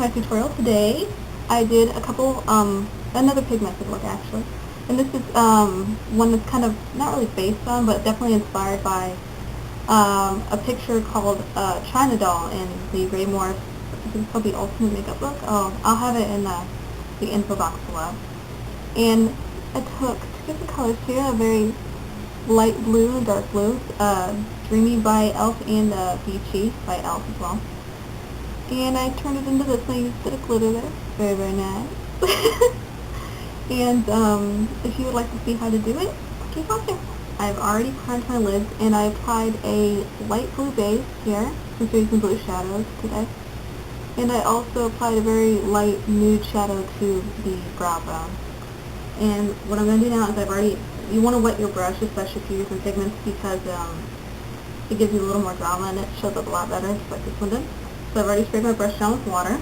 my tutorial. Today I did a couple, another pigmented look actually. And this is one that's kind of not really based on, but definitely inspired by a picture called China Doll in the Rae Morris, I think it's called the Ultimate Makeup Look. Oh, I'll have it in the info box below. And I took two different colors here, a very light blue and dark blue, Dreamy by e.l.f. and Beachy by e.l.f. as well. And I turned it into this, and I used a bit of glitter there. Very, very nice. And if you would like to see how to do it, keep watching. I've already primed my lids, and I applied a light blue base here, since we're using blue shadows today. And I also applied a very light nude shadow to the brow bone. And what I'm going to do now is you want to wet your brush, especially if you're using pigments, because it gives you a little more drama and it shows up a lot better, just like this one did. So I've already sprayed my brush down with water.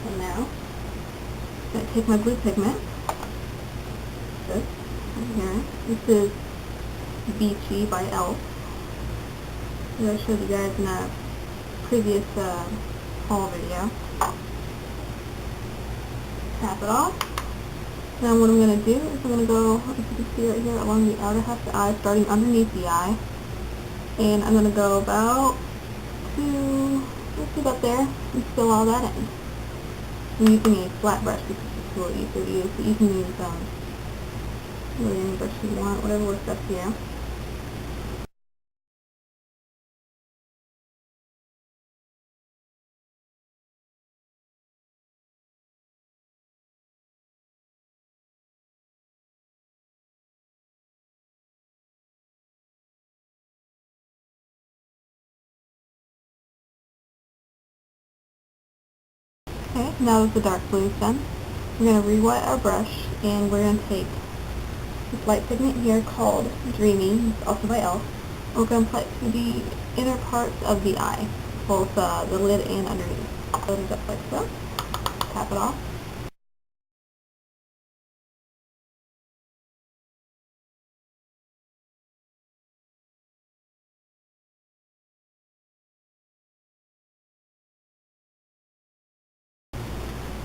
And now, I'm going to take my blue pigment. This, right here. This is Beachy by e.l.f. As I showed you guys in a previous haul video. Tap it off. Now what I'm going to do is I'm going to go, if you can see right here, along the outer half of the eye, starting underneath the eye. And I'm going to go about to, let's see, about there, and fill all that in. I'm using a flat brush because it's really easy to use, but you can use really any brush you want, whatever works best for you. Okay, now that the dark blue is done, we're going to re-wet our brush, and we're going to take this light pigment here called Dreamy, it's also by e.l.f. We're going to apply it to the inner parts of the eye, both the lid and underneath. Load it up like so. Tap it off.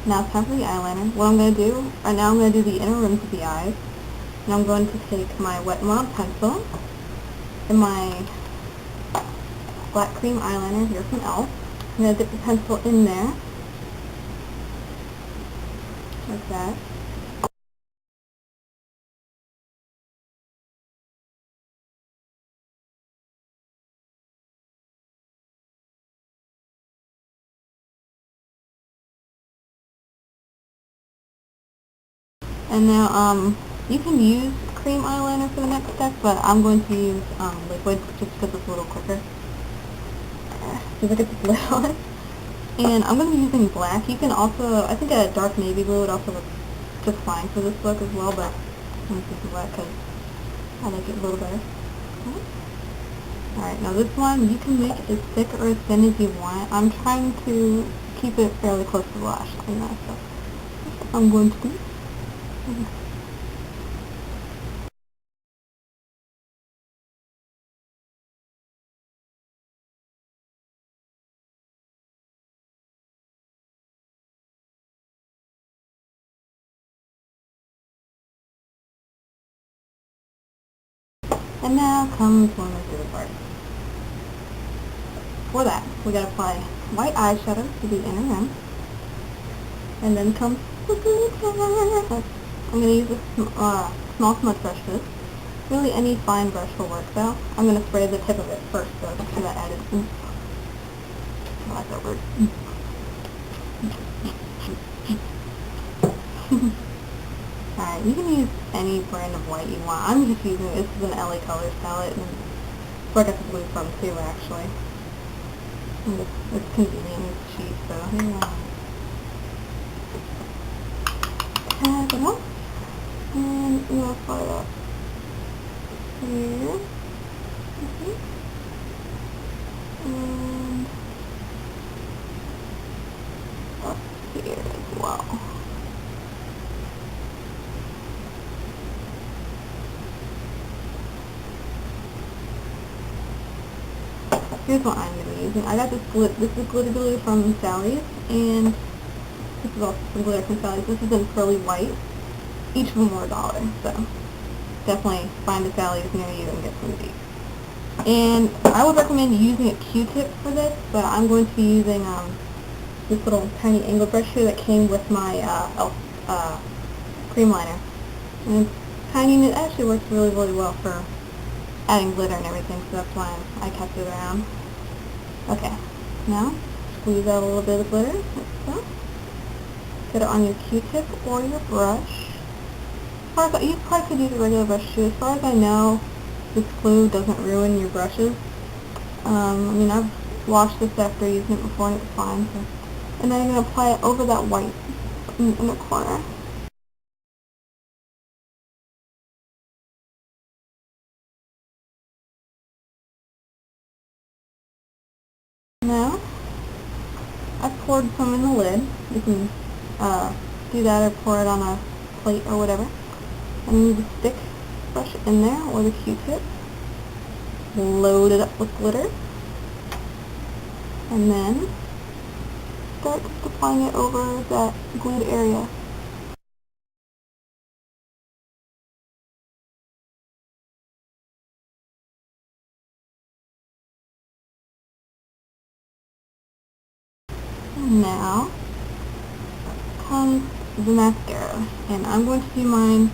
Now it's time for the eyeliner. What I'm going to do, right now I'm going to do the inner rims of the eyes. And I'm going to take my Wet n Wild pencil and my black cream eyeliner here from e.l.f. I'm going to dip the pencil in there, like that. And now, you can use cream eyeliner for the next step, but I'm going to use liquid just because it's a little quicker. See, look at this lid on it. And I'm going to be using black. You can also, I think a dark navy blue would also look just fine for this look as well, but I'm going to use black because I like it a little better. Alright, now this one, you can make it as thick or as thin as you want. I'm trying to keep it fairly close to the lash line now, so that's what I'm going to do. And now comes one of my favorite parts. For that, we gotta apply white eyeshadow to the inner rim. And then comes the glitter. I'm gonna use a small smudge brush for this. Really any fine brush will work though. I'm gonna spray the tip of it first though, just for that added oomph. I like that word. Alright, you can use any brand of white you want. I'm just using, this is an LA Colors palette, and it's where I got the blue from too, actually. And it's convenient, it's cheap, so yeah. Tap it off, and we'll apply that here, and up here as well. Here's what I'm going to be using. I got this is glitter glue from Sally's, and This is also some glitter from Sally's. This is in Pearly White. Each of them were $1, so definitely find a Sally's near you and get some of these. And I would recommend using a Q-tip for this, but I'm going to be using this little tiny angle brush here that came with my e.l.f. cream liner. And it's tiny, and it actually works really, really well for adding glitter and everything, so that's why I kept it around. Okay, now squeeze out a little bit of glitter, like so. Get it on your Q-tip or your brush. You probably could use a regular brush too. As far as I know, this glue doesn't ruin your brushes. I mean, I've washed this after using it before and it was fine. So. And then I'm going to apply it over that white in the corner. Now, I've poured some in the lid. You can do that or pour it on a plate or whatever. And use the stick brush in there or the Q-tip. Load it up with glitter. And then start applying it over that glued area. And now comes the mascara, and I'm going to do mine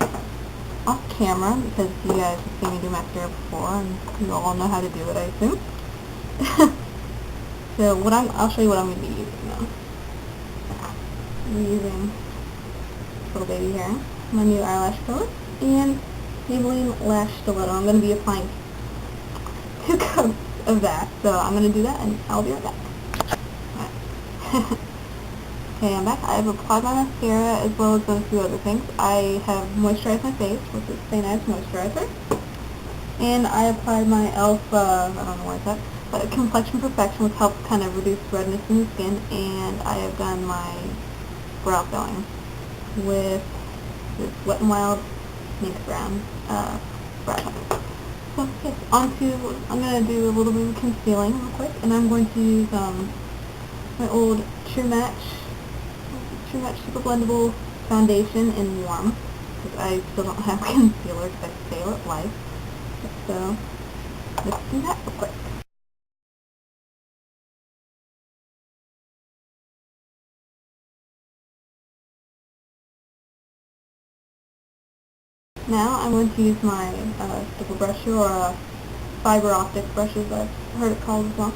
off camera because you guys have seen me do mascara before and you all know how to do it, I assume. So I'll show you what I'm going to be using now. I'm using this little baby here, my new eyelash color, and Maybelline Lash Stiletto. I'm going to be applying 2 coats of that, so I'm going to do that and I'll be right back. Alright. Okay, I'm back. I have applied my mascara as well as a few other things. I have moisturized my face with this St. Ives moisturizer. And I applied my e.l.f. I don't know why it's that, but Complexion Perfection, which helps kind of reduce redness in the skin. And I have done my brow filling with this Wet n Wild Mink Brown brow tonic. So, yes, I'm going to do a little bit of concealing real quick, and I'm going to use my old True Match Super Blendable Foundation in Warm, because I still don't have concealer because I fail at life. So, let's do that real quick. Now I'm going to use my sticker brush or a fiber optic brush, as I've heard it called as well,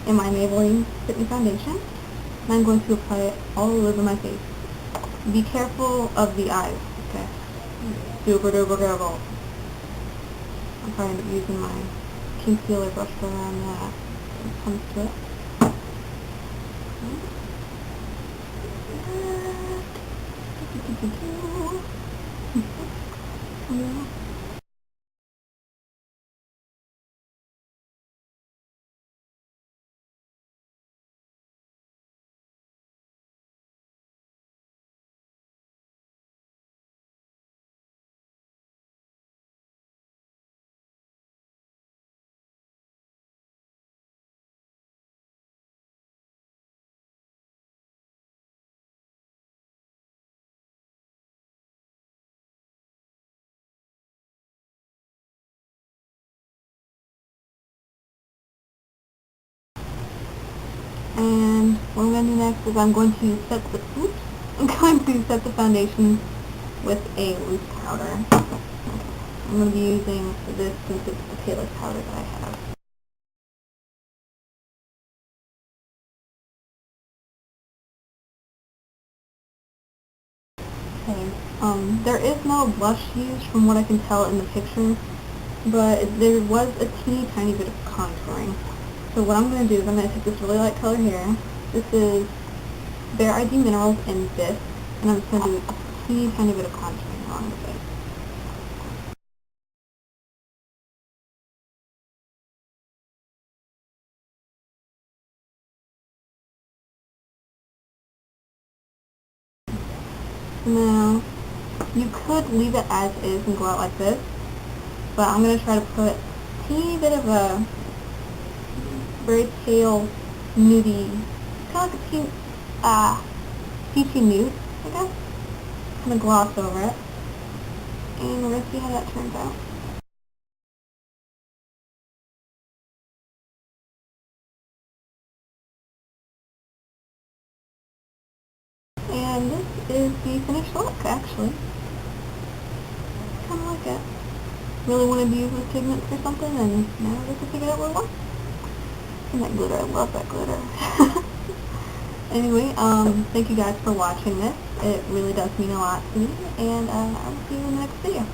in my Maybelline Fit Me Foundation. And I'm going to apply it all over my face. Be careful of the eyes, okay? Super duper careful. I'm probably end up using my concealer brush around that when it comes to it. And what I'm going to do next is I'm going to set the foundation with a loose powder. I'm going to be using this since it's the palest powder that I have. Okay, there is no blush used from what I can tell in the picture, but there was a teeny tiny bit of contouring. So what I'm going to do is I'm going to take this really light color here. This is Bareminerals in Bisque, and I'm just going to do a teeny tiny bit of contouring along with it. Now, you could leave it as is and go out like this, but I'm going to try to put a teeny bit of a very pale, nudie, kind of like a peachy nude, I guess. Kind of gloss over it. And we're going to see how that turns out. And this is the finished look, actually. Kind of like it. Really wanted to use this pigment for something, and now I get to figure out what I want. And that glitter, I love that glitter. Anyway, thank you guys for watching this. It really does mean a lot to me, and I will see you in the next video.